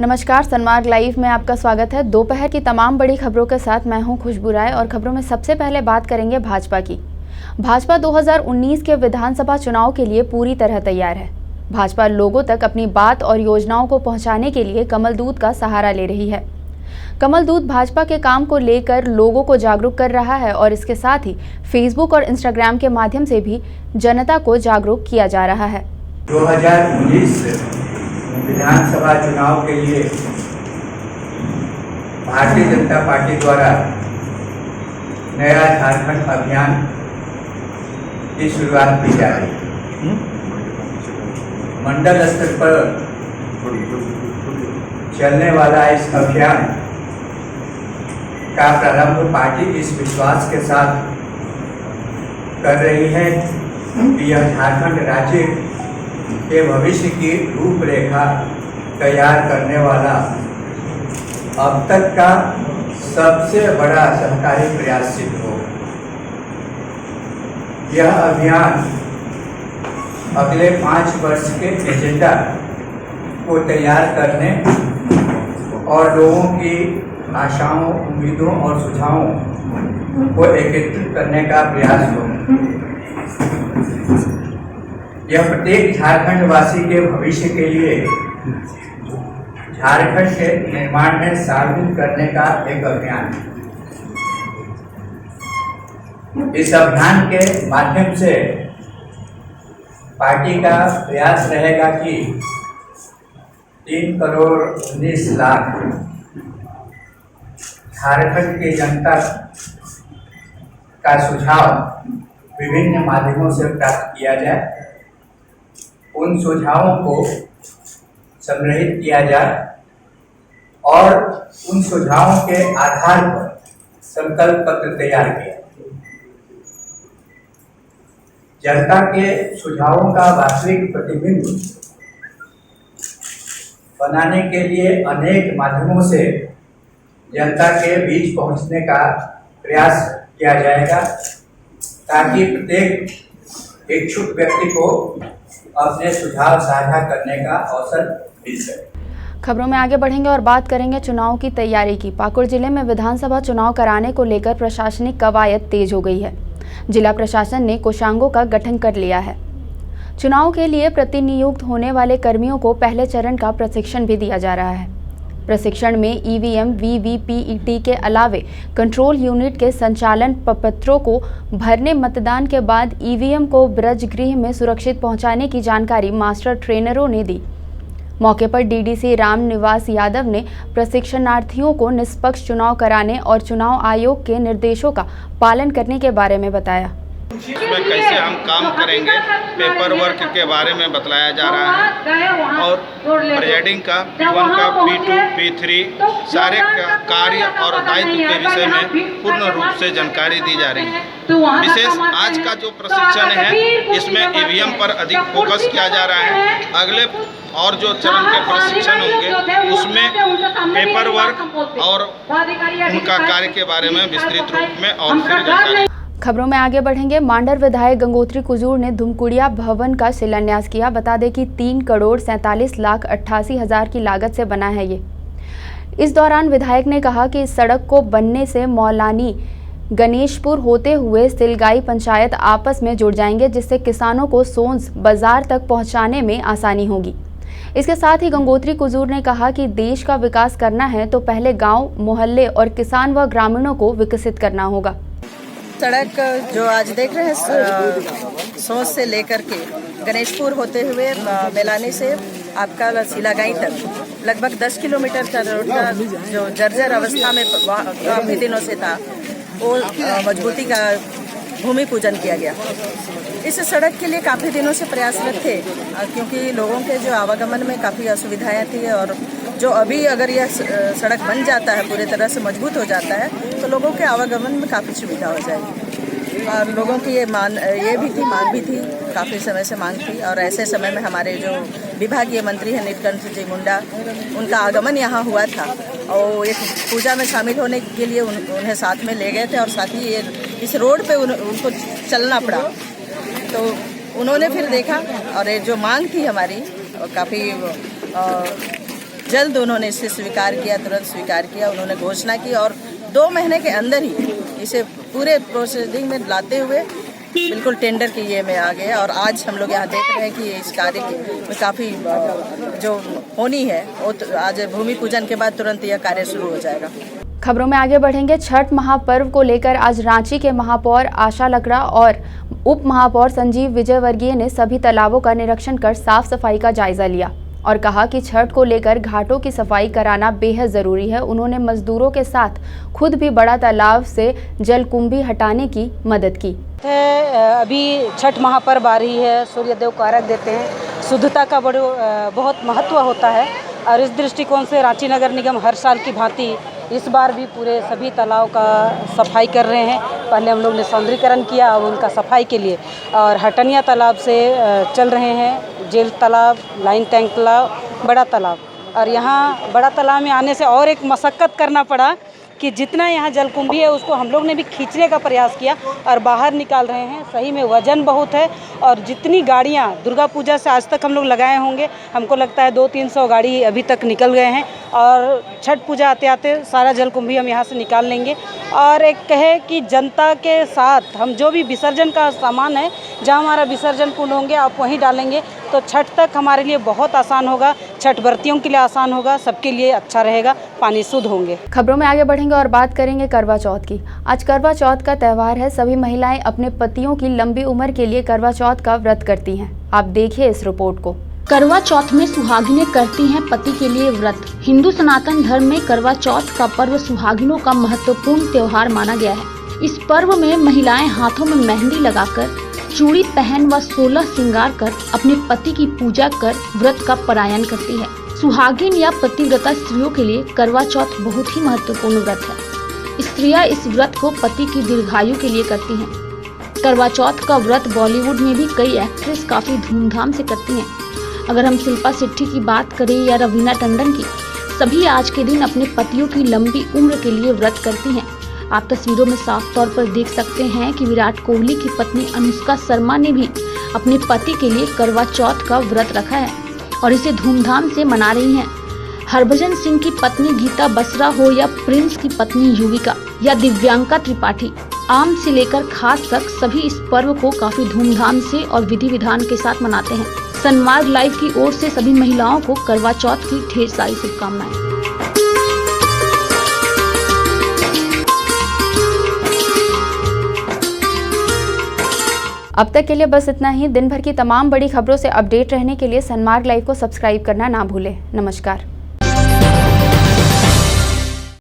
नमस्कार, सनमार्ग लाइव में आपका स्वागत है। दोपहर की तमाम बड़ी खबरों के साथ मैं हूं खुशबू राय और खबरों में सबसे पहले बात करेंगे भाजपा की। भाजपा 2019 के विधानसभा चुनाव के लिए पूरी तरह तैयार है। भाजपा लोगों तक अपनी बात और योजनाओं को पहुंचाने के लिए कमल दूत का सहारा ले रही है। कमल दूत भाजपा के काम को लेकर लोगों को जागरूक कर रहा है और इसके साथ ही फेसबुक और इंस्टाग्राम के माध्यम से भी जनता को जागरूक किया जा रहा है। 2019 विधानसभा चुनाव के लिए भारतीय जनता पार्टी द्वारा नया झारखंड अभियान की शुरुआत की जा रही है। मंडल स्तर पर चलने वाला इस अभियान का प्रारंभ पार्टी इस विश्वास के साथ कर रही है कि यह झारखंड राज्य के भविष्य की रूपरेखा तैयार करने वाला अब तक का सबसे बड़ा सरकारी प्रयास सिद्ध हो। यह अभियान अगले 5 वर्ष के एजेंडा को तैयार करने और लोगों की आशाओं, उम्मीदों और सुझावों को एकत्रित करने का प्रयास हो। यह प्रत्येक झारखंड वासी के भविष्य के लिए झारखंड के निर्माण में शामिल करने का एक अभियान है। इस अभियान के माध्यम से पार्टी का प्रयास रहेगा कि 3 करोड़ 19 लाख झारखंड की जनता का सुझाव विभिन्न माध्यमों से प्राप्त किया जाए, उन सुझावों को संग्रहित किया जाए और उन सुझावों के आधार पर संकल्प पत्र तैयार किया। जनता के सुझावों का वास्तविक प्रतिबिंब बनाने के लिए अनेक माध्यमों से जनता के बीच पहुंचने का प्रयास किया जाएगा ताकि प्रत्येक इच्छुक व्यक्ति को अपने सुझाव साझा करने का अवसर मिल सके। खबरों में आगे बढ़ेंगे और बात करेंगे चुनाव की तैयारी की। पाकुड़ जिले में विधानसभा चुनाव कराने को लेकर प्रशासनिक कवायद तेज हो गई है। जिला प्रशासन ने कोषांगों का गठन कर लिया है। चुनाव के लिए प्रतिनियुक्त होने वाले कर्मियों को पहले चरण का प्रशिक्षण भी दिया जा रहा है। प्रशिक्षण में ईवीएम, वीवीपीईटी के अलावे कंट्रोल यूनिट के संचालन पत्रों को भरने, मतदान के बाद ईवीएम को ब्रज गृह में सुरक्षित पहुंचाने की जानकारी मास्टर ट्रेनरों ने दी। मौके पर डीडीसी राम निवास यादव ने प्रशिक्षणार्थियों को निष्पक्ष चुनाव कराने और चुनाव आयोग के निर्देशों का पालन करने के बारे में बताया। इसमें कैसे हम काम करेंगे, पेपर वर्क के बारे में बतलाया जा रहा है और प्रेजाइडिंग का P1 का P2 P3 सारे कार्य और दायित्व के विषय में पूर्ण रूप से जानकारी दी जा रही है। विशेष आज का जो प्रशिक्षण है इसमें ईवीएम पर अधिक फोकस किया जा रहा है। अगले और जो चरण के प्रशिक्षण होंगे उसमें पेपर वर्क और उनका कार्य के बारे में विस्तृत रूप में और फिर जानकारी। खबरों में आगे बढ़ेंगे। मांडर विधायक गंगोत्री कुजूर ने धुमकुड़िया भवन का शिलान्यास किया। बता दें कि 3 करोड़ 47 लाख 88 हज़ार की लागत से बना है ये। इस दौरान विधायक ने कहा कि इस सड़क को बनने से मौलानी गणेशपुर होते हुए सिलगाई पंचायत आपस में जुड़ जाएंगे, जिससे किसानों को सोंस बाजार तक पहुंचाने में आसानी होगी। इसके साथ ही गंगोत्री कुजूर ने कहा कि देश का विकास करना है तो पहले गाँव, मोहल्ले और किसान व ग्रामीणों को विकसित करना होगा। सड़क जो आज देख रहे हैं सोच से लेकर के गणेशपुर होते हुए बेलानी से आपका सिलागाई तक लगभग 10 किलोमीटर का रोड का जो जर्जर अवस्था में काफ़ी दिनों से था, वो मजबूती का भूमि पूजन किया गया। इस सड़क के लिए काफ़ी दिनों से प्रयासरत थे क्योंकि लोगों के जो आवागमन में काफ़ी असुविधाएं थी और जो अभी अगर यह सड़क बन जाता है, पूरी तरह से मजबूत हो जाता है तो लोगों के आवागमन में काफ़ी सुविधा हो जाएगी। और लोगों की ये मांग भी थी, काफ़ी समय से मांग थी और ऐसे समय में हमारे जो विभागीय मंत्री हैं नीलकंठ जी मुंडा, उनका आगमन यहाँ हुआ था और एक पूजा में शामिल होने के लिए उन्हें साथ में ले गए थे और साथ ही इस रोड पे उनको चलना पड़ा। तो उन्होंने फिर देखा और ये जो मांग थी हमारी काफ़ी जल्द उन्होंने इसे स्वीकार किया, तुरंत स्वीकार किया। उन्होंने घोषणा की और 2 महीने के अंदर ही इसे पूरे प्रोसीडिंग में लाते हुए बिल्कुल टेंडर के ये में आ गया। और आज हम लोग यहाँ देख रहे हैं कि इस कार्य में काफ़ी जो होनी है वो आज भूमि पूजन के बाद तुरंत यह कार्य शुरू हो जाएगा। खबरों में आगे बढ़ेंगे। छठ महापर्व को लेकर आज रांची के महापौर आशा लकड़ा और उप महापौर संजीव विजयवर्गीय ने सभी तालाबों का निरीक्षण कर साफ सफाई का जायजा लिया और कहा कि छठ को लेकर घाटों की सफाई कराना बेहद ज़रूरी है। उन्होंने मजदूरों के साथ खुद भी बड़ा तालाब से जलकुंभी हटाने की मदद की। अभी छठ महापर्व आ रही है, सूर्यदेव को अर्घ देते हैं, शुद्धता का बहुत महत्व होता है और इस दृष्टिकोण से रांची नगर निगम हर साल की भांति इस बार भी पूरे सभी तालाब का सफाई कर रहे हैं। पहले हम लोग ने सौंदर्यीकरण किया, अब उनका सफाई के लिए और हटनिया तालाब से चल रहे हैं, जेल तालाब, लाइन टैंक तालाब, बड़ा तालाब। और यहाँ बड़ा तालाब में आने से और एक मशक्क़त करना पड़ा कि जितना यहाँ जलकुंभी है उसको हम लोग ने भी खींचने का प्रयास किया और बाहर निकाल रहे हैं। सही में वजन बहुत है और जितनी गाड़ियाँ दुर्गा पूजा से आज तक हम लोग लगाए होंगे, हमको लगता है 200-300 गाड़ी अभी तक निकल गए हैं और छठ पूजा आते आते सारा जलकुंभी हम यहाँ से निकाल लेंगे। और एक कहे कि जनता के साथ हम जो भी विसर्जन का सामान है, जहाँ हमारा विसर्जन कुंड होंगे आप वहीं डालेंगे तो छठ तक हमारे लिए बहुत आसान होगा, छठ व्रतियों के लिए आसान होगा, सबके लिए अच्छा रहेगा, पानी शुद्ध होंगे। खबरों में आगे बढ़ेंगे और बात करेंगे करवा चौथ की। आज करवा चौथ का त्यौहार है। सभी महिलाएं अपने पतियों की लंबी उम्र के लिए करवा चौथ का व्रत करती हैं। आप देखिए इस रिपोर्ट को। करवा चौथ में सुहागिनें करती हैं पति के लिए व्रत। हिंदू सनातन धर्म में करवा चौथ का पर्व सुहागिनों का महत्वपूर्ण त्योहार माना गया है। इस पर्व में महिलाएं हाथों में मेहंदी लगाकर, चूड़ी पहन व 16 श्रृंगार कर अपने पति की पूजा कर व्रत का पारायण करती है। सुहागिन या पतिव्रता स्त्रियों के लिए करवा चौथ बहुत ही महत्वपूर्ण व्रत है। स्त्रियां इस व्रत को पति की दीर्घायु के लिए करती हैं। करवा चौथ का व्रत बॉलीवुड में भी कई एक्ट्रेस काफी धूमधाम से करती हैं। अगर हम शिल्पा शेट्टी की बात करें या रवीना टंडन की, सभी आज के दिन अपने पतियों की लंबी उम्र के लिए व्रत करती हैं। आप तस्वीरों में साफ तौर पर देख सकते हैं कि विराट कोहली की पत्नी अनुष्का शर्मा ने भी अपने पति के लिए करवा चौथ का व्रत रखा है और इसे धूमधाम से मना रही हैं। हरभजन सिंह की पत्नी गीता बसरा हो या प्रिंस की पत्नी युविका या दिव्यांका त्रिपाठी, आम से लेकर खास तक सभी इस पर्व को काफी धूमधाम से और विधि विधान के साथ मनाते हैं। सनमार्ग लाइव की ओर से सभी महिलाओं को करवा चौथ की ढेर सारी शुभकामनाएं। अब तक के लिए बस इतना ही। दिन भर की तमाम बड़ी खबरों से अपडेट रहने के लिए सनमार्ग लाइव को सब्सक्राइब करना ना भूलें। नमस्कार।